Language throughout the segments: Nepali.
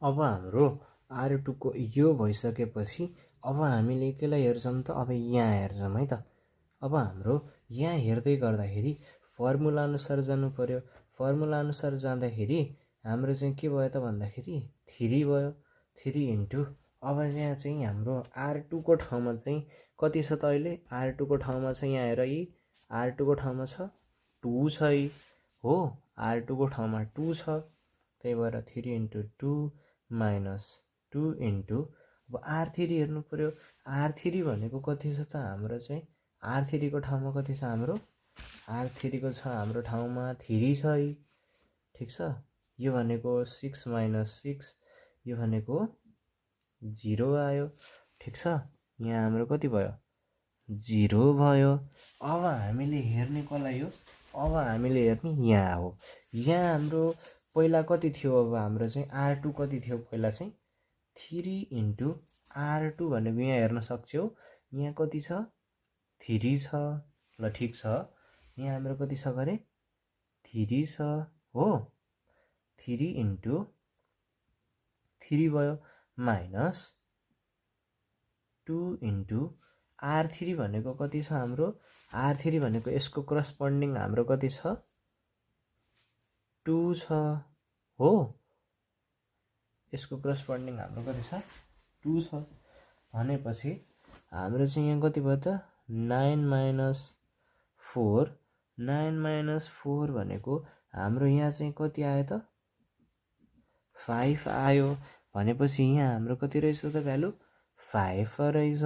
अब हाम्रो R2 को यो भइसकेपछि अब हामीले केलाई हेर्छौँ त, अब यहाँ हेर्छौँ है त। अब हाम्रो यहाँ हेर्दै गर्दाखेरि फर्मुला अनुसार जानु पर्यो। फर्मुला अनुसार जाँदाखेरि हाम्रो चाहिँ के भयो त भन्दाखेरि 3 भयो। 3 इन्टु अब यहाँ चाहिँ हाम्रो R2 को ठाउँमा चाहिँ कति छ त अहिले? R2 को ठाउँमा छ यहाँ हेर, यी R2 को ठाउँमा छ 2 छ यी हो। R2 को ठाउँमा 2 छ, त्यही भएर 3 इन्टु 2 माइनस 2 इन्टु अब R3 हेर्नु पर्यो। R3 भनेको कति छ त हाम्रो चाहिँ? R3 को ठाउँमा कति छ हाम्रो? R3 को छ हाम्रो ठाउँमा 3 छ यी, ठिक छ। यो भनेको 6 माइनस 6, यो भनेको 0 आयो, ठिक छ। यहाँ हाम्रो कति भयो? 0 भयो। अब हामीले हेर्ने कसलाई हो? अब हामीले हेर्ने यहाँ हो। यहाँ हाम्रो पहिला कति थियो? अब हाम्रो चाहिँ R2 कति थियो पहिला चाहिँ? 3 इन्टु R2 भनेको यहाँ हेर्न सक्छौ, यहाँ कति छ? 3 छ। ल ठिक छ, यहाँ हाम्रो कति छ गरे? 3 छ हो। 3 इन्टु 3 भयो माइनस 2 इन्टु R3 भनेको कति छ हाम्रो? R3 भनेको यसको करस्पोन्डिङ हाम्रो कति छ? 2 छ हो। यसको करस्पोन्डिङ हाम्रो कति छ? 2 छ भनेपछि हाम्रो चाहिँ यहाँ कति भयो त? 9 माइनस 4। 9 माइनस 4 भनेको हाम्रो यहाँ चाहिँ कति आयो त? 5 आयो भनेपछि यहाँ हाम्रो कति रहेछ त भ्यालु? 5 रहेछ।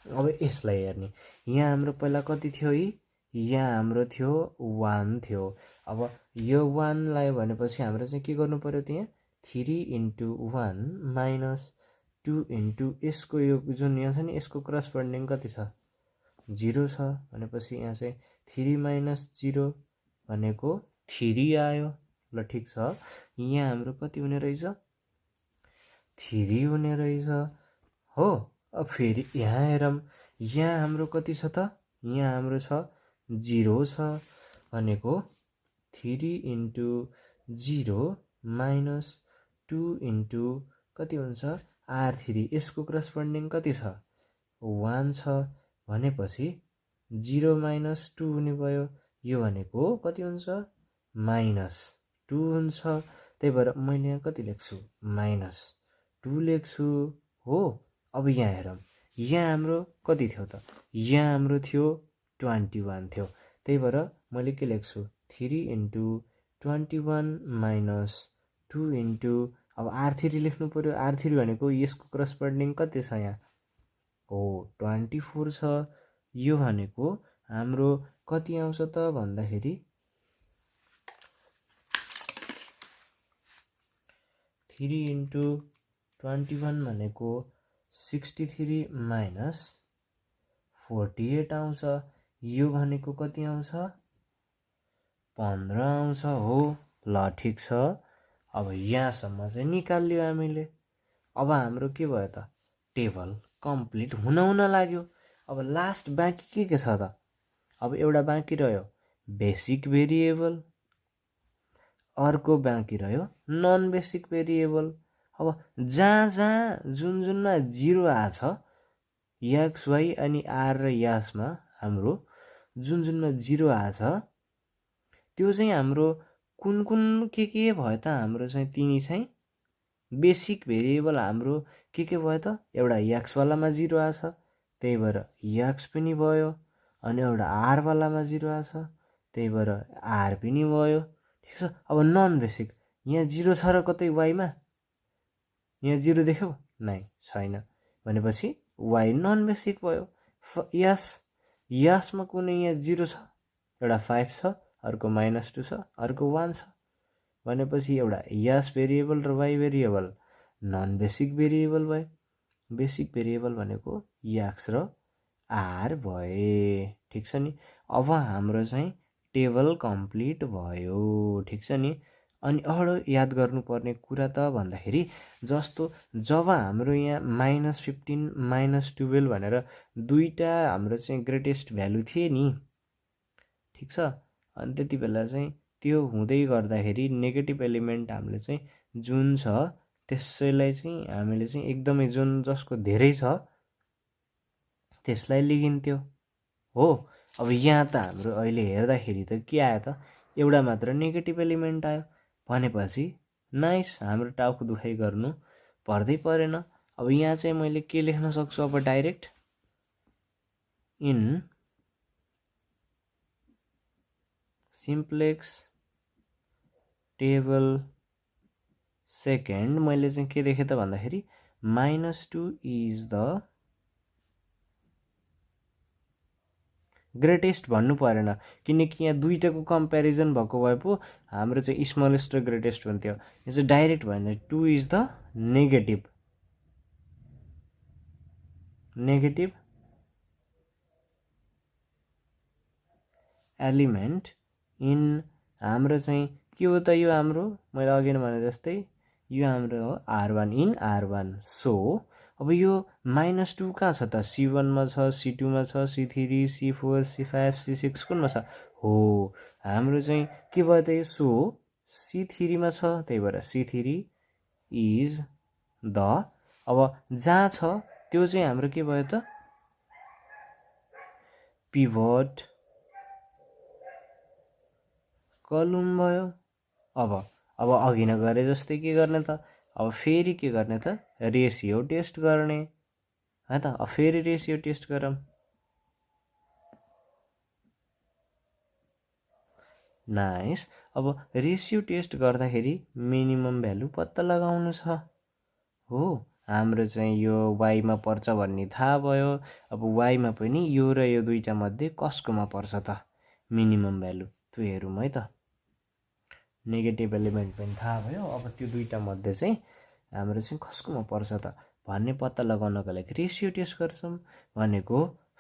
अब यसलाई हेर्ने, यहाँ हाम्रो पहिला कति थियो यी? यहाँ हाम्रो थियो 1 थियो। अब यो 1 लाई भनेपछि हाम्रो चाहिँ के गर्नु पर्यो त्यहाँ? 3 इन्टु 1 माइनस 2 इन्टु यसको यो जुन यहाँ छ नि यसको करस्पोन्डिङ कति छ? 0 छ भनेपछि यहाँ चाहिँ 3 माइनस 0 भनेको 3 आयो। ल ठिक छ, यहाँ हाम्रो कति हुने रहेछ? 3 हुने रहेछ हो। अब फेरि यहाँ हेरौँ, यहाँ हाम्रो कति छ त? यहाँ हाम्रो छ 0 छ भनेको 3 इन्टु 0 माइनस 2 इन्टु कति हुन्छ? R3, यसको करस्पोन्डिङ कति छ? 1 छ भनेपछि 0 माइनस 2 हुने भयो। यो भनेको कति हुन्छ? माइनस 2 हुन्छ। त्यही भएर मैले यहाँ कति लेख्छु? माइनस 2 लेख्छु हो। अब यहाँ हेरौँ, यहाँ हाम्रो कति थियो त? यहाँ हाम्रो थियो 21 थियो। त्यही भएर मैले के लेख्छु? 3 इन्टु 21 माइनस 2 इन्टु अब R3 लेख्नु पर्यो। R3 भनेको यसको करस्पोन्डिङ कति छ यहाँ? हो 24 छ। यो भनेको हाम्रो कति आउँछ त भन्दाखेरि 3 इन्टु 21 भनेको 63 माइनस 48 आउँछ। यो भनेको कति आउँछ? 15 आउँछ हो। ल ठिक छ, अब यहाँसम्म चाहिँ निकाल्यो हामीले। अब हाम्रो के भयो त? टेबल कम्प्लिट हुन लाग्यो। अब लास्ट बाँकी के छ त? अब एउटा बाँकी रह्यो बेसिक भेरिएबल, अर्को बाँकी रह्यो नन बेसिक भेरिएबल। अब जहाँ जुन जुनमा 0 आछ एक्स वाइ अनि आर र यासमा हाम्रो जुन जुनमा 0 आछ त्यो चाहिँ हाम्रो कुन कुन के भयो त? हाम्रो चाहिँ तिनी चाहिँ बेसिक भेरिएबल हाम्रो के भयो त? एउटा एक्स वालामा 0 आछ, त्यही भएर एक्स पनि भयो, अनि एउटा आर वालामा 0 आछ, त्यही भएर आर पनि भयो, ठिक छ। अब नन बेसिक यहाँ 0 छ र कतै वाइमा? यहाँ 0 देख्यौ? नै छैन भनेपछि वाइ नन बेसिक भयो। यसमा कुनै यहाँ 0 छ, एउटा 5 छ, अर्को -2 छ, अर्को 1 छ भनेपछि एउटा यस भेरिएबल र Y variable non basic variable भयो। बेसिक भेरिएबल भनेको एक्स र आर भए, ठिक छ नि। अब हाम्रो चाहिँ टेबल कम्प्लिट भयो, ठिक छ नि। अनि अरू याद गर्नुपर्ने कुरा त भन्दाखेरि जस्तो जब हाम्रो यहाँ -15 -12 भनेर दुईटा हाम्रो चाहिँ ग्रेटेस्ट भ्यालु थिए नि, ठिक छ। अनि त्यति बेला चाहिँ त्यो हुँदै गर्दाखेरि नेगेटिभ एलिमेन्ट हामीले चाहिँ जुन छ त्यसैलाई चाहिँ हामीले चाहिँ एकदमै जुन जसको धेरै छ त्यसलाई लिइन्थ्यो हो। अब यहाँ त हाम्रो अहिले हेर्दाखेरि त के आयो त, एउटा मात्र नेगेटिभ एलिमेन्ट आयो भनेपछि नाइस, हाम्रो टाउको दुखाइ गर्नु पर्दै परेन। अब यहाँ चाहिँ मैले के लेख्न सक्छु अब direct, in simplex table second मैले चाहिँ के लेखेँ त भन्दाखेरि -2 इज द ग्रेटेस्ट भन्नु परेन, किनकि यहाँ दुईटाको कम्पेरिजन भएको भए पो हाम्रो चाहिँ स्मलेस्ट र ग्रेटेस्ट हुन्थ्यो। यो चाहिँ डाइरेक्ट भने 2 is the negative element in हाम्रो चाहिँ के हो त, यो हाम्रो मैले अघि नै भने जस्तै यो हाम्रो हो R1 इन R1। सो अब यो -2 कहाँ छ त, C1 मा छ, C2 मा छ, C3, C4, C5, C6 कुनमा छ हो, हाम्रो चाहिँ के भयो त यो, सो C3 मा छ, त्यही भएर C3 इज द, अब जहाँ छ त्यो चाहिँ हाम्रो के भयो त, पिभट कलम भयो। अब अघि न गरे जस्तै के गर्ने त, अब फेरि के गर्ने त, रेसियो टेस्ट गर्ने है त। अब फेरि रेसियो टेस्ट गरौँ, नाइस। अब रेसियो टेस्ट गर्दाखेरि मिनिमम भ्यालु पत्ता लगाउनु छ हो, हाम्रो चाहिँ यो वाइमा पर्छ भन्ने थाहा भयो। अब वाइमा पनि यो र यो दुईटा मध्ये कसकोमा पर्छ त मिनिमम भ्यालु, त्यो हेरौँ है त। नेगेटिभ एलिमेन्ट पनि थाहा भयो, अब त्यो दुईटा मध्ये चाहिँ हाम्रो चाहिँ कसकोमा पर्छ त भन्ने पत्ता लगाउनको लागि रेसियो टेस्ट गर्छौँ। भनेको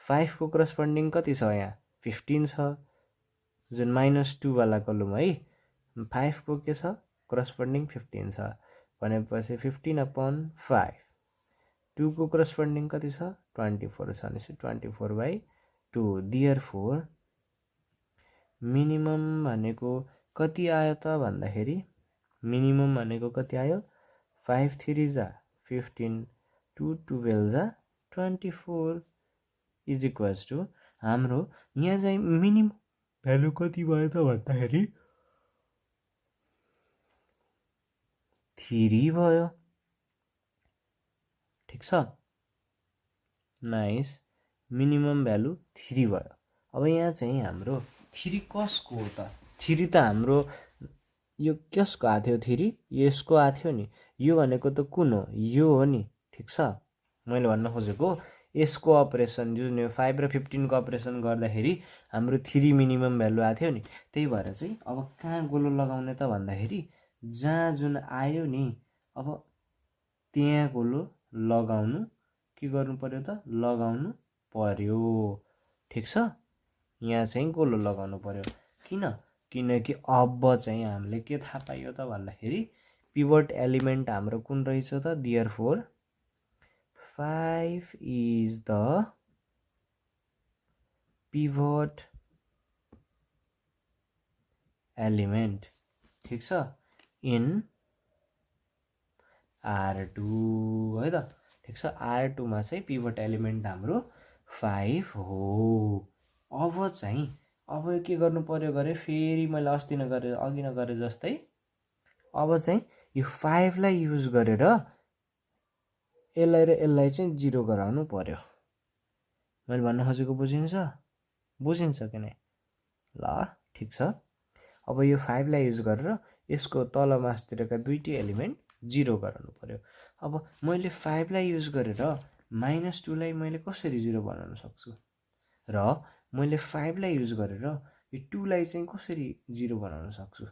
5 को करस्पोन्डिङ कति छ, यहाँ 15 छ, जुन -2 वाला कलम है, 5 को के छ करस्पोन्डिङ 15 छ भनेपछि 15/5। 2 को करस्पोन्डिङ कति छ 24 छ भनेपछि 24/2। देयरफोर मिनिमम भनेको कति आयो त भन्दाखेरि, मिनिमम भनेको कति आयो, 5 3 जा 15, 2 12 जा 24 इज इक्वल्स टु हाम्रो यहाँ चाहिँ मिनिमम भ्यालु कति भयो त भन्दाखेरि 3 भयो, ठिक छ, नाइस। मिनिमम भ्यालु 3 भयो। अब यहाँ चाहिँ हाम्रो 3 कसको हो त, 3 त हाम्रो यो कसको आएको थियो, 3 यसको आएको थियो नि, यो भनेको त कुन हो, यो हो नि, ठिक छ। मैले भन्न खोजेको यसको अपरेसन जुन यो 5 र 15 को अपरेसन गर्दाखेरि हाम्रो 3 मिनिमम भ्यालु आएको थियो नि, त्यही भएर चाहिँ अब कहाँ गोलो लगाउने त भन्दाखेरि जहाँ जुन आयो नि अब त्यहाँ गोलो लगाउनु, के गर्नु पर्यो त, लगाउनु पर्यो, ठिक छ। यहाँ चाहिँ गोलो लगाउनु पर्यो, किनकि अब चाहिँ हामीले के थाहा पाइयो त भन्दाखेरि पिभट एलिमेन्ट हाम्रो कुन रहेछ त, therefore 5 is the pivot element, ठिक छ, इन R2 है त, ठिक छ। R2 मा चाहिँ पिभट एलिमेन्ट हाम्रो 5 हो। अब चाहिँ अब के गर्नु पर्यो गरे, फेरि मैले अस्ति नगरे अघि नगरे जस्तै अब चाहिँ यो 5 लाई युज गरेर यसलाई र यसलाई चाहिँ 0 गराउनु पर्यो। मैले भन्न खोजेको बुझिन्छ कि नै, ल ठिक छ। अब यो 5 लाई युज गरेर यसको तल मास्तिरका दुईटै एलिमेन्ट 0 गराउनु पर्यो। अब मैले 5 लाई युज गरेर -2 लाई मैले कसरी 0 बनाउन सक्छु, र मैले 5 लाई युज गरेर यो 2 लाई चाहिँ कसरी 0 बनाउन सक्छु,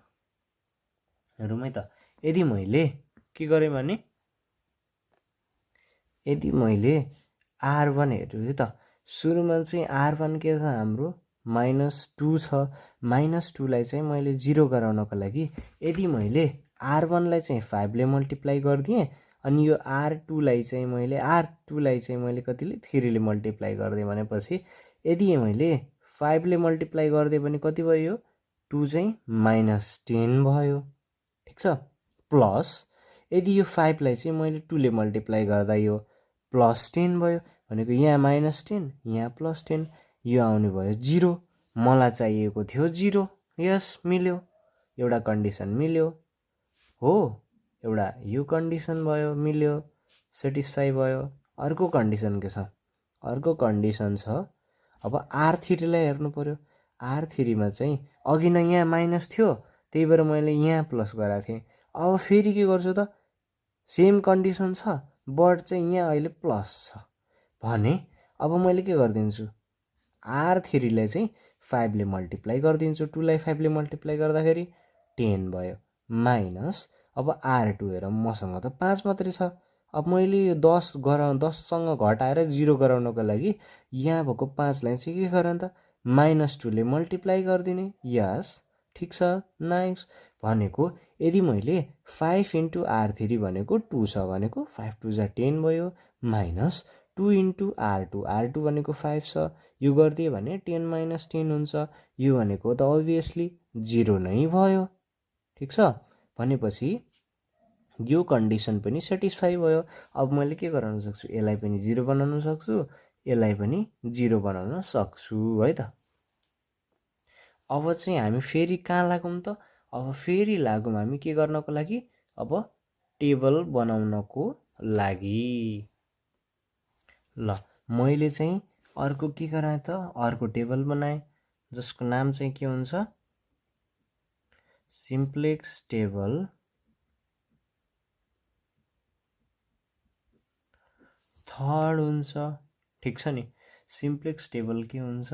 हेरौँ है त। यदि मैले के गरेँ भने, यदि मैले R1 हेर्छु है त, सुरुमा चाहिँ R1 के छ हाम्रो -2 छ, -2 लाई चाहिँ मैले 0 गराउनको लागि यदि मैले R1 लाई चाहिँ 5 ले मल्टिप्लाई गरिदिएँ अनि यो R2 लाई चाहिँ मैले कतिले 3 ले मल्टिप्लाई गरिदिएँ भनेपछि यदि मैले 5 ले मल्टिप्लाई गरिदिएँ भने कति भयो, 2 चाहिँ -10 भयो, ठिक छ। प्लस यदि यो 5 लाई चाहिँ मैले 2 ले मल्टिप्लाई गर्दा यो +10 भयो भनेको यहाँ -10 यहाँ +10 यो आउने भयो 0 मलाई चाहिएको थियो 0 यस मिल्यो एउटा कन्डिसन मिल्यो हो एउटा यो कन्डिसन भयो मिल्यो सेटिस्फाई भयो अर्को कन्डिसन के छ अर्को कन्डिसन छ अब R3 लाई हेर्नु पर्यो R3 मा चाहिँ अघि नै यहाँ माइनस थियो त्यही भएर मैले यहाँ प्लस गराएको थिएँ अब फेरि के गर्छु त सेम कन्डिसन छ बट चाहिँ यहाँ अहिले प्लस छ भने अब मैले के गरिदिन्छु R3 लाई चाहिँ 5 ले मल्टिप्लाई गरिदिन्छु 2 लाई 5 ले मल्टिप्लाई गर्दाखेरि 10 भयो माइनस अब R2 हेर मसँग त 5 मात्रै छ अब मैले यो 10 सँग घटाएर 0 गराउनको लागि यहाँ भएको 5 लाई चाहिँ के गरौँ त -2 ले मल्टिप्लाई गरिदिने यस ठिक छ नाइस भनेको यदि मैले 5 * R3 भनेको 2 छ भनेको 5 2 जा 10 भयो माइनस 2 * R2 R2 भनेको 5 छ यो गरिदिए भने 10 - 10 हुन्छ यो भनेको त अभियसली 0 नै भयो ठिक छ भनेपछि यो कन्डिसन पनि सेटिस्फाई भयो अब मैले के गराउन सक्छु यसलाई पनि 0 बनाउन सक्छु यसलाई पनि 0 बनाउन सक्छु है त अब चाहिँ हामी फेरि कहाँ लागौँ त अब फेरि लागौँ हामी के गर्नको लागि अब टेबल बनाउनको लागि ल मैले चाहिँ अर्को के गराएँ त अर्को टेबल बनाएँ जसको नाम चाहिँ के हुन्छ सिम्प्लेक्स टेबल थर्ड हुन्छ ठिक छ नि सिम्प्लेक्स टेबल के हुन्छ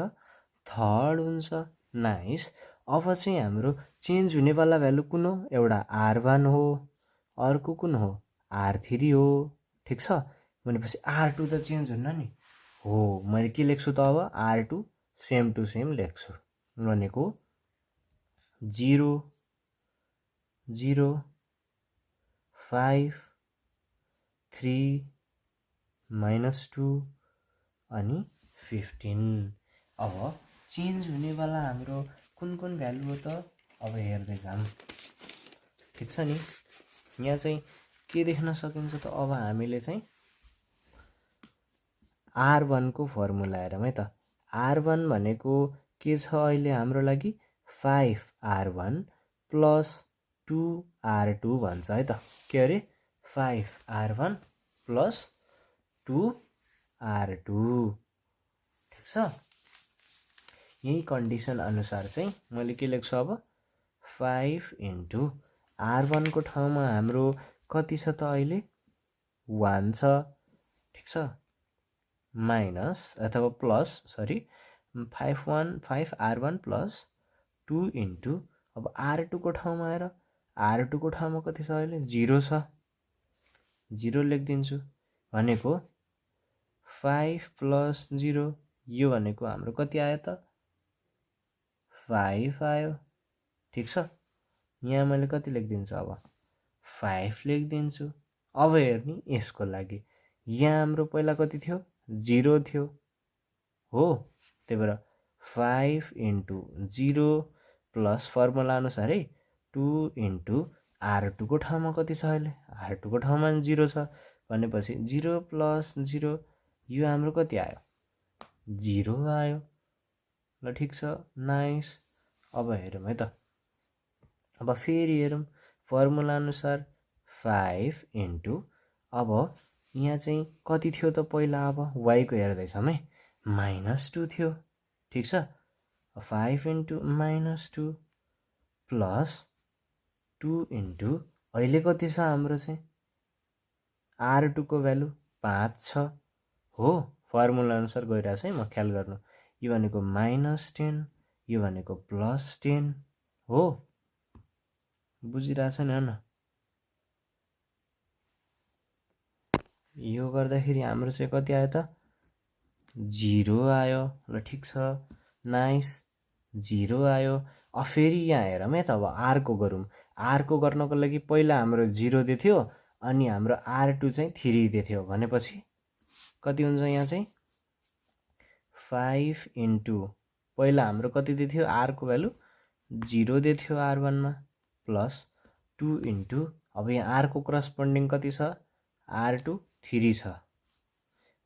थर्ड हुन्छ नाइस अब चाहिँ हाम्रो चेन्ज हुनेवाला भ्यालु कुन हो एउटा R1 हो अर्को कुन हो R3 हो ठिक छ भनेपछि R2 त चेन्ज हुन्न नि हो मैले के लेख्छु त अब R2 सेम टु सेम लेख्छु भनेको 0 0 5 3 -2 अनि 15 अब चेन्ज हुनेवाला हाम्रो कुन कुन भ्यालु हो त अब हेर्दै जाम ठिक छ नि यहाँ चाहिँ के देख्न सकिन्छ त अब हामीले चाहिँ R1 को फर्मुला हेरौँ है त R1 भनेको के छ अहिले हाम्रो लागि 5R1 + 2R2 भन्छ है त के अरे 5R1 + 2R2 ठिक छ यही कन्डिसन अनुसार चाहिँ मैले के लेख्छु अब 5 * R1 को ठाउँमा हाम्रो कति छ त अहिले 1 छ ठिक छ माइनस अथवा प्लस सरी 5R1 + 2 * अब R2 को ठाउँमा आएर R2 को ठाउँमा कति छ अहिले 0 छ 0 लेखिदिन्छु भनेको 5 + 0 यो भनेको हाम्रो कति आयो त 5 आयो ठिक छ यहाँ मैले कति लेखिदिन्छु अब 5 लेखिदिन्छु अब हेर्नु यसको लागि यहाँ हाम्रो पहिला कति थियो 0 थियो हो त्यही भएर 5 * 0 प्लस फर्मुला अनुसार है 2 * R2 को ठाउँमा कति छ अहिले R2 को ठाउँमा 0 छ भनेपछि 0 + 0 यो हाम्रो कति आयो 0 आयो ल ठिक छ नाइस अब हेरौँ है त अब फेरि हेरौँ फर्मुला अनुसार 5 * अब यहाँ चाहिँ कति थियो त पहिला अब y को हेर्दैछौँ है -2 थियो ठिक छ 5 * -2 प्लस 2 * अहिले कति छ हाम्रो चाहिँ R2 को भ्यालु 5 छ हो फर्मुला अनुसार गइरहेको छ है म ख्याल गर्नु यो भनेको -10 यो भनेको +10 हो बुझिरहेछ नि हैन यो गर्दाखेरि हाम्रो चाहिँ कति आयो त 0 आयो ल ठिक छ नाइस 0 आयो अब फेरि यहाँ हेरौँ है त अब R को गरौँ R को गर्नको लागि पहिला हाम्रो 0 दिएको अनि हाम्रो R2 चाहिँ 3 दिएको भनेपछि कति हुन्छ यहाँ चाहिँ 5 * पहिला हाम्रो कति दिएको R को भ्यालु 0 दिएको R1 मा प्लस 2 * अब यहाँ आरको करस्पोन्डिङ कति छ R2 3 छ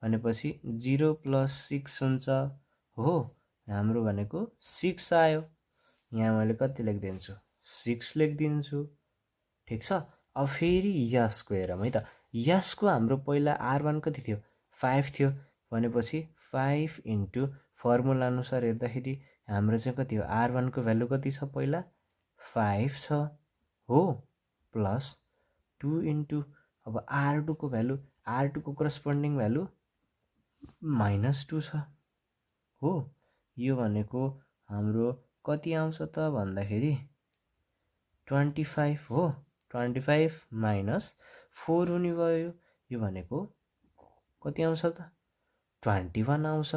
भनेपछि 0 + 6 हुन्छ हो हाम्रो भनेको 6 आयो यहाँ मैले कति लेखिदिन्छु 6 लेखिदिन्छु ठिक छ अब फेरि यसको हेरौँ है त यसको हाम्रो पहिला R1 कति थियो 5 थियो भनेपछि 5 इन्टु फर्मुला अनुसार हेर्दाखेरि हाम्रो चाहिँ कति हो R1 को भ्यालु कति छ पहिला 5 छ हो प्लस 2 इन्टु अब R2 को भ्यालु R2 को करस्पोन्डिङ भ्यालु -2 छ हो यो भनेको हाम्रो कति आउँछ त भन्दाखेरि 25 हो 25 माइनस 4 हुने भयो यो भनेको कति आउँछ त 21 आउँछ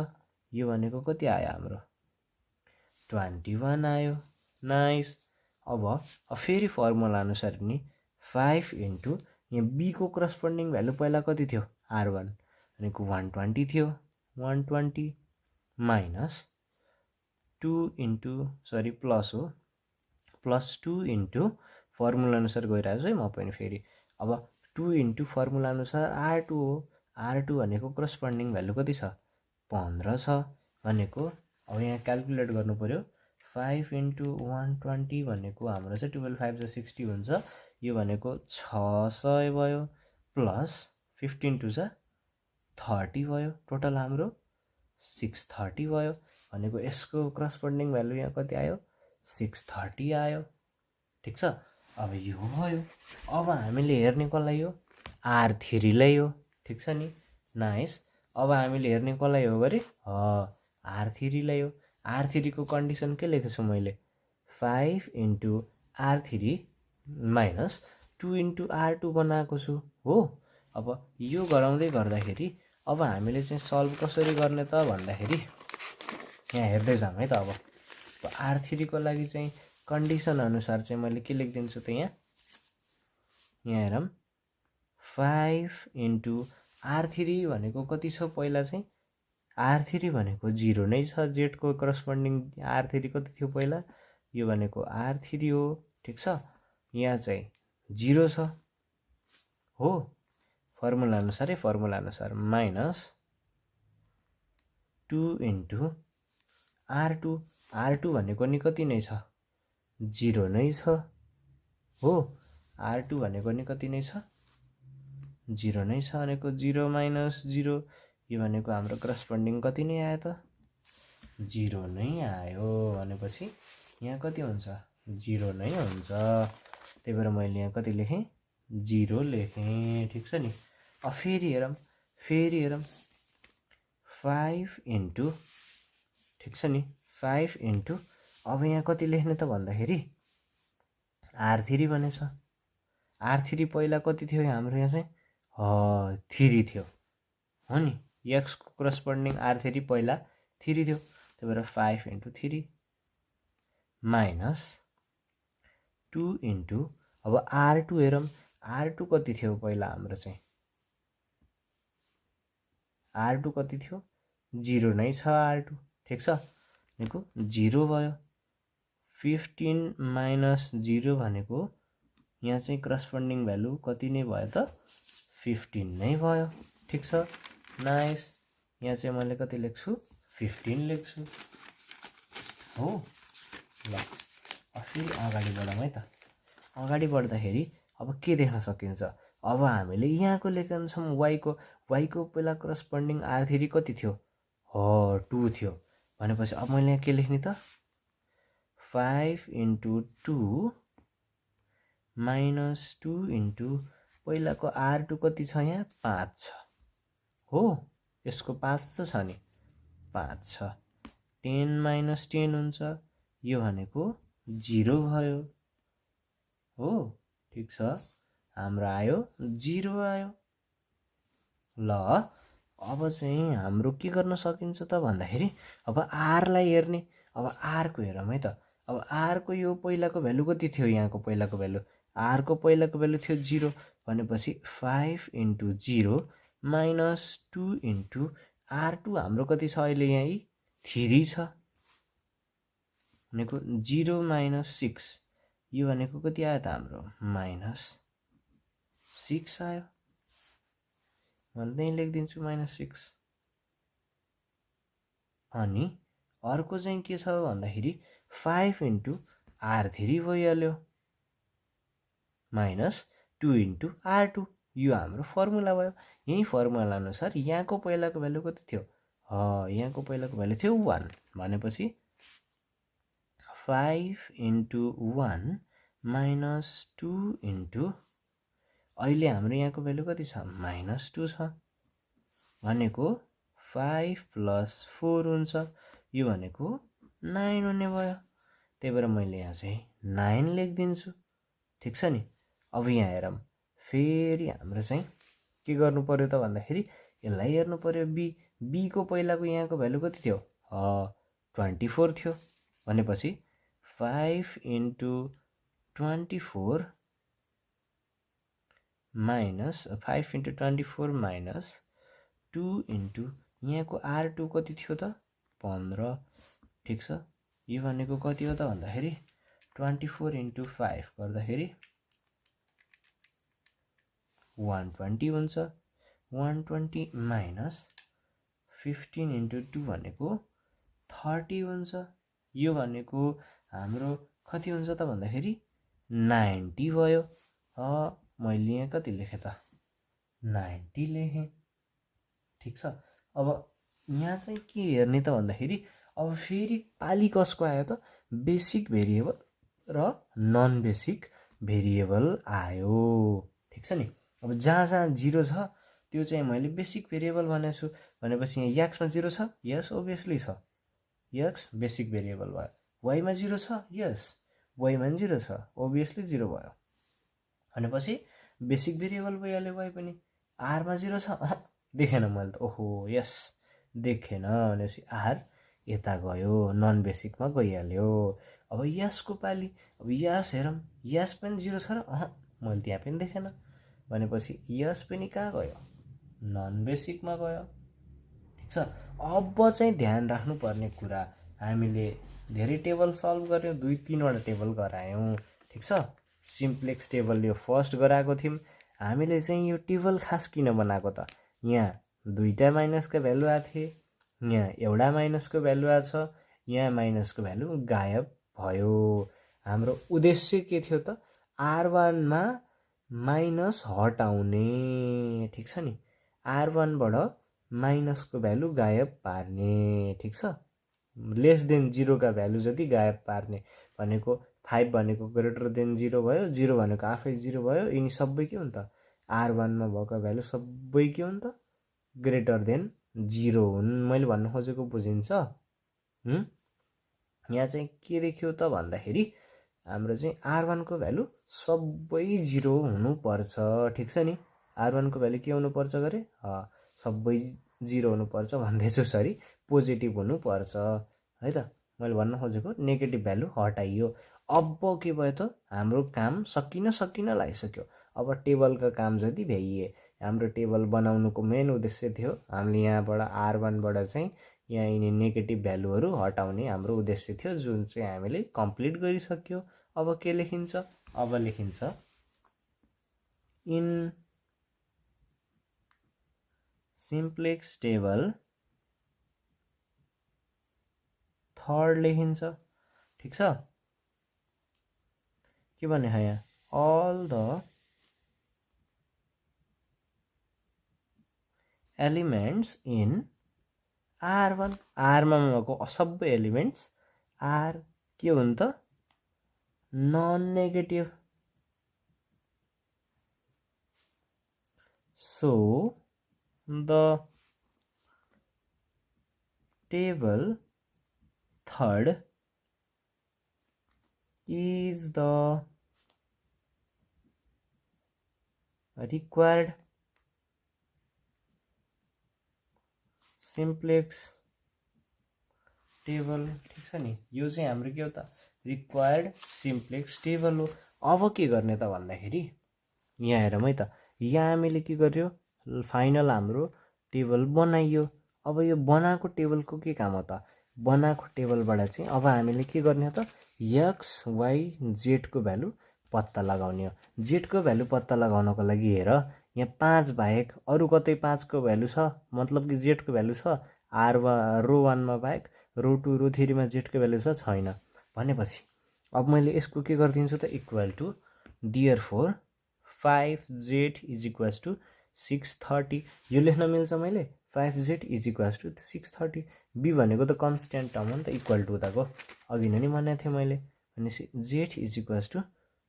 यो भनेको कति आयो हाम्रो 21 आयो नाइस अब फेरि फर्मुला अनुसार नि 5 इन्टु यहाँ b को करस्पोन्डिङ भ्यालु पहिला कति थियो R1 भनेको 120 थियो 120 माइनस 2 इन्टु सरी प्लस हो प्लस 2 इन्टु फर्मुला अनुसार गइरहेको छु है म पनि फेरि अब 2 इन्टु फर्मुला अनुसार R2 हो R2 भनेको करस्पोन्डिङ भ्यालु कति छ 15 छ भनेको अब यहाँ क्याल्कुलेट गर्नु पर्यो 5 इन्टु 120 भनेको हाम्रो चाहिँ 12 5 60 हुन्छ यो भनेको 600 भयो प्लस 15 2 30 भयो टोटल हाम्रो 630 भयो भनेको यसको करस्पोन्डिङ भ्यालु यहाँ कति आयो 630 आयो ठिक छ अब यो भयो अब हामीले हेर्ने कसलाई हो R3 लाई हो ठिक छ नि नाइस अब हामीले हेर्ने कसलाई हो गरे R3 लाई हो R3 को कन्डिसन के लेखेको छु मैले 5 into R3 minus 2 into R2 बनाएको छु हो अब यो गराउँदै गर्दाखेरि अब हामीले चाहिँ सल्भ कसरी गर्ने त भन्दाखेरि यहाँ हेर्दै जाउँ है त अब R3 को लागि चाहिँ कन्डिसन अनुसार चाहिँ मैले के लेखिदिन्छु त यहाँ हेरौँ 5 इन्टु R3 भनेको कति छ पहिला चाहिँ R3 भनेको 0 नै छ जेडको करस्पोन्डिङ R3 कति थियो पहिला यो भनेको R3 हो ठिक छ यहाँ चाहिँ 0 छ हो फर्मुला अनुसार माइनस 2 इन्टु R2 भनेको नि कति नै छ 0 नै छ हो R2 भनेको नि कति नै छ 0 नै छ भनेको 0 माइनस 0 यो भनेको हाम्रो करस्पोन्डिङ कति नै आयो त 0 नै आयो भनेपछि यहाँ कति हुन्छ 0 नै हुन्छ त्यही भएर मैले यहाँ कति लेखेँ 0 लेखेँ ठिक छ नि अब फेरि हेरौँ 5 इन्टु ठिक छ नि 5 इन्टु अब यहाँ कति लेख्ने त भन्दाखेरि R3 भनेछ R3 पहिला कति थियो हाम्रो यहाँ चाहिँ 3 थियो हो नि x को करस्पोन्डिङ R3 पहिला 3 थियो त्यही भएर 5 इन्टु 3 माइनस 2 इन्टु अब R2 हेरौँ R2 कति थियो पहिला हाम्रो चाहिँ R2 कति थियो 0 नै छ R2 ठिक छ भनेको 0 भयो 15 माइनस 0 भनेको यहाँ चाहिँ करस्पोन्डिङ भ्यालु कति नै भयो त 15 नै भयो ठिक छ नाइस यहाँ चाहिँ मैले कति लेख्छु 15 लेख्छु हो ल फेरि अगाडि बढौँ है त अगाडि बढ्दाखेरि अब के देख्न सकिन्छ अब हामीले यहाँको लेखेका छौँ y को पहिला करस्पोन्डिङ R3 कति थियो 2 थियो भनेपछि अब मैले यहाँ के लेख्ने त 5 इन्टु 2 माइनस 2 इन्टु पहिलाको R2 कति छ यहाँ 5 छ हो यसको 5 त छ नि 5 छ 10 माइनस 10 हुन्छ यो भनेको 0 भयो हो ठिक छ हाम्रो आयो 0 आयो ल अब चाहिँ हाम्रो के गर्न सकिन्छ त भन्दाखेरि अब R लाई हेर्ने अब R को हेरौँ है त अब R को यो पहिलाको भ्यालु कति थियो यहाँको पहिलाको भ्यालु R को पहिलाको भ्यालु थियो 0 भनेपछि 5 इन्टु 0 माइनस 2 इन्टु R2 हाम्रो कति छ अहिले यहाँ 3 छ भनेको 0 माइनस 6 यो भनेको कति आयो त हाम्रो माइनस 6 आयो, मैले त्यहीँ लेखिदिन्छु -6। अनि अर्को चाहिँ के छ भन्दाखेरि 5 इन्टु R3 भइहाल्यो -2 इन्टु R2। यो हाम्रो फर्मुला भयो। यही फर्मुला अनुसार यहाँको पहिलाको भ्यालु कति थियो? यहाँको पहिलाको भ्यालु थियो 1 भनेपछि 5 इन्टु 1 -2 इन्टु अहिले हाम्रो यहाँको भ्यालु कति छ? -2 छ भनेको 5 + 4 हुन्छ। यो भनेको 9 हुने भयो। त्यही भएर मैले यहाँ चाहिँ 9 लेखिदिन्छु। ठिक छ नि। अब यहाँ हेरौँ, फेरि हाम्रो चाहिँ के गर्नु पर्यो त भन्दाखेरि यसलाई हेर्नु पर्यो। बी को पहिलाको यहाँको भ्यालु कति थियो? 24 थियो भनेपछि 5 इन्टु 24 माइनस 2 इन्टु यहाँको R2 कति थियो त? 15। ठिक छ। यो भनेको कति हो त भन्दाखेरि 24 इन्टु 5 गर्दाखेरि 120 हुन्छ। 120 माइनस 15 इन्टु 2 भनेको 30 हुन्छ। यो भनेको हाम्रो कति हुन्छ त भन्दाखेरि 90 भयो। मैले यहाँ कति लेखेँ त? 90 लेखेँ। ठिक छ। अब यहाँ चाहिँ के हेर्ने त भन्दाखेरि अब फेरि पाली कसको आयो त? बेसिक भेरिएबल र नन बेसिक भेरिएबल आयो। ठिक छ नि। अब जहाँ जहाँ 0 छ त्यो चाहिँ मैले बेसिक भेरिएबल भनेको छु। भनेपछि यहाँ एक्समा 0 छ? यस, ओभियसली छ। एक्स बेसिक भेरिएबल भयो। वाइमा 0 छ? यस, वाइमा 0 छ, ओभियसली 0 भयो। भनेपछि बेसिक भेरिएबल भइहाल्यो वाइ पनि। आरमा 0 छ? देखेन मैले त। ओहो, यस, देखेन भनेपछि आर यता गयो, नन बेसिकमा गइहाल्यो। अब यसको पाली। अब यस हेरौँ, यस पनि 0 छ र? मैले त्यहाँ पनि देखेन भनेपछि यस पनि कहाँ गयो? नन बेसिकमा गयो। ठिक छ। अब चाहिँ ध्यान राख्नुपर्ने कुरा, हामीले धेरै टेबल सल्भ गर्यौँ, 2-3वटा टेबल गरायौँ। ठिक छ। सिम्प्लेक्स टेबल यो फर्स्ट गराएको थियौँ। हामीले चाहिँ यो टेबल खास किन बनाएको त? यहाँ 2टा माइनसका भ्यालु आएको थिए, यहाँ एउटा माइनसको भ्यालु आएको छ, यहाँ माइनसको भ्यालु गायब भयो। हाम्रो उद्देश्य के थियो त? R1मा माइनस हटाउने। ठिक छ नि। R1बाट माइनसको भ्यालु गायब पार्ने। ठिक छ। लेस देन 0का भ्यालु जति गायब पार्ने भनेको 5 भनेको ग्रेटर देन 0 भयो, 0 भनेको आफै 0 भयो। यिनी सबै के हुन् त? R1मा भएको भ्यालु सबै के हुन् त? ग्रेटर देन 0 हुन्। मैले भन्नु खोजेको बुझिन्छ? यहाँ चाहिँ के लेख्यो त भन्दाखेरि हाम्रो चाहिँ R1को भ्यालु सबै 0 हुनुपर्छ। ठिक छ नि। R1को भ्यालु के हुनुपर्छ गरे? सबै 0 हुनुपर्छ भन्दैछु, सरी, पोजिटिभ हुनुपर्छ है त। मैले भन्न खोजेको नेगेटिभ भ्यालु हटाइयो। अब के भयो त? हाम्रो काम सकिन लागिसक्यो। अब टेबलका काम जति भ्याइए। हाम्रो टेबल बनाउनुको मेन उद्देश्य थियो हामीले यहाँबाट R1बाट चाहिँ यहाँ यिनी नेगेटिभ भ्यालुहरू हटाउने हाम्रो उद्देश्य थियो, जुन चाहिँ हामीले कम्प्लिट गरिसक्यो। अब के लेखिन्छ? अब लेखिन्छ इन सिम्प्लेक्स टेबल थर्ड लेखिन्छ। ठिक छ। के भन्ने है यहाँ? All the elements in R1, आरमा भएको सबै एलिमेन्ट्स आर के हुन् त? Non negative. So the table third is the required simplex table. ठिक छ नि। यो चाहिँ हाम्रो के हो त? रिक्वायर्ड सिम्प्लेक्स टेबल हो। अब के गर्ने त भन्दाखेरि यहाँ हेरौँ है त। यहाँ हामीले के गर्यो? फाइनल हाम्रो टेबल बनाइयो। अब यो बनाएको टेबलको के काम हो त? बनाएको टेबलबाट चाहिँ अब हामीले के गर्ने त? एक्स वाइ जेडको भ्यालु पत्ता लगाउने हो। जेडको भ्यालु पत्ता लगाउनको लागि हेर यहाँ 5 बाहेक अरू कतै 5को भ्यालु छ, मतलब कि जेडको भ्यालु छ रो 1मा बाहेक, रो 2 रो 3मा जेडको भ्यालु छैन भनेपछि अब मैले यसको के गरिदिन्छु त equal to therefore 5z is equals to 630 यो लेख्न मिल्छ मैले 5z is equals to 630 be भनेको त कन्स्ट्यान्ट टर्म हो नि त इक्वल टु उताको अघि नै भनेको थिएँ मैले भनेपछि z is equals to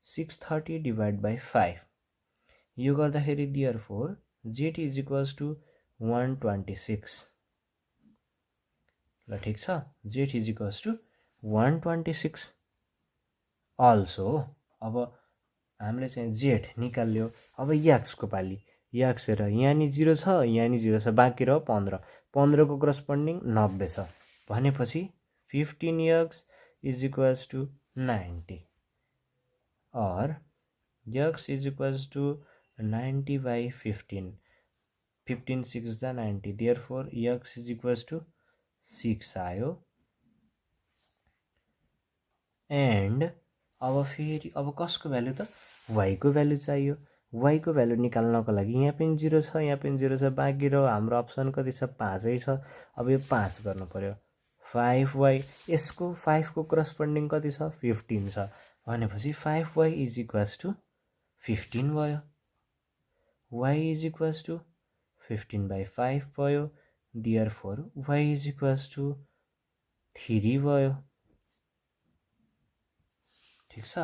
630 divide by 5 यो गर्दाखेरि therefore z is equals to 126 ल ठिक छ z इज इक्वल्स टु 126 अल्सो अब हामीले चाहिँ जेड निकाल्यो। अब याक्सको पाली याक्स हेर यहाँ नि 0 छ यहाँ नि 0 छ बाँकी रह्यो 15 को करस्पोन्डिङ 90 छ भनेपछि 15 यक्स इज इक्वल्स टु 90 और X is equals to 90 by 15 6 जा 90 therefore X is equals to 6 आयो। एन्ड अब फेरि अब कसको भ्यालु त y को भ्यालु चाहियो। y को भ्यालु निकाल्नको लागि यहाँ पनि 0 छ यहाँ पनि 0 छ बाँकी रह्यो हाम्रो अप्सन कति छ 5 छ। अब यो 5 गर्नु पर्यो 5y यसको 5 को करस्पोन्डिङ कति छ 15 छ भनेपछि 5y इज इक्वल्स टु 15 भयो। y is equals to 15 by 5 भयो therefore y is equals to 3 भयो। ठिक छ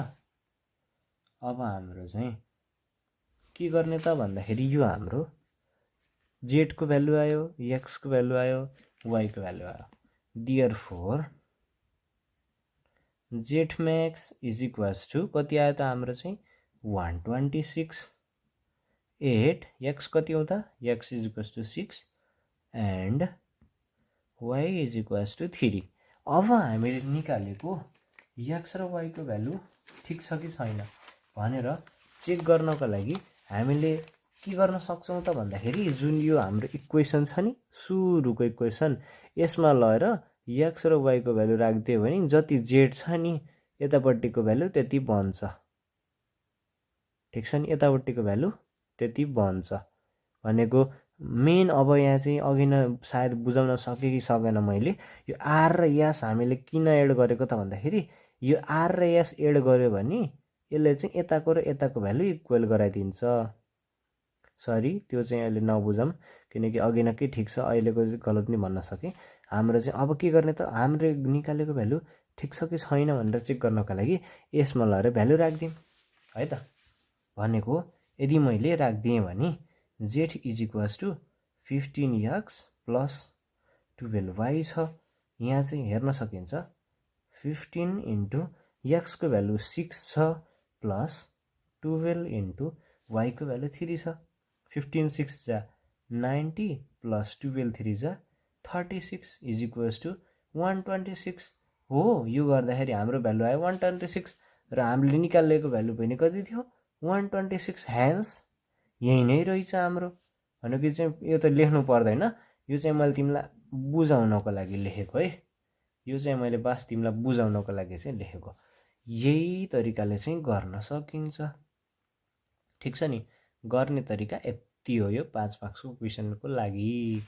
अब हाम्रो चाहिँ के गर्ने त भन्दाखेरि यो हाम्रो जेड को भ्यालु आयो एक्स को भ्यालु आयो वाई को भ्यालु आयो therefore Z max is equals to कति आयो त हाम्रो चाहिँ 126 8 एक्स कति हो त X is equals to 6 and Y is equals to 3 अब हामीले निकालेको एक्स र वाई को भ्यालु ठिक छ कि छैन भनेर चेक गर्नको लागि हामीले के गर्न सक्छौँ त भन्दाखेरि जुन यो हाम्रो इक्वेसन छ नि सुरुको इक्वेसन यसमा लगेर एक्स र वाई को भ्यालु राखिदियो भने जति जेड छ नि यतापट्टिको भ्यालु त्यति बन्छ। ठिक छ नि यतापट्टिको भ्यालु त्यति बन्छ भनेको मेन अब यहाँ चाहिँ अघि नै सायद बुझाउन सके कि सकेन मैले यो आर र एस हामीले किन एड गरेको त भन्दाखेरि यो आर र एस एड गर्यो भने यसले चाहिँ यताको र यताको भ्यालु इक्वल गराइदिन्छ। सरी त्यो चाहिँ अहिले नबुझौँ किनकि अघि नै के ठिक छ अहिलेको चाहिँ गलत नि भन्न सकेँ। हाम्रो चाहिँ अब के गर्ने त हाम्रो निकालेको भ्यालु ठिक छ कि छैन भनेर चेक गर्नको लागि यसमा लगेर भ्यालु राखिदिउँ है त भनेको यदि मैले राखिदिएँ भने Z is equals to 15 X plus 12 Y छ यहाँ चाहिँ हेर्न सकिन्छ 15 इन्टु एक्सको भ्यालु 6 छ प्लस 12 इन्टु वाईको भ्यालु 3 छ 15 6 जा 90 प्लस 12 3 जा 36 इज इक्वल्स टु 126 हो। यो गर्दाखेरि हाम्रो भ्यालु आयो 126 र हामीले निकालेको भ्यालु पनि कति थियो 126 ह्यान्स यही नै रहेछ हाम्रो भनेको चाहिँ यो त लेख्नु पर्दैन यो चाहिँ मैले तिमीलाई बुझाउनको लागि लेखेको है यो चाहिँ मैले बास तिमीलाई बुझाउनको लागि चाहिँ लेखेको यही तरिकाले चाहिँ गर्न सकिन्छ। ठिक छ नि गर्ने तरिका यति हो यो 5 मार्क्सको क्वेसनको लागि।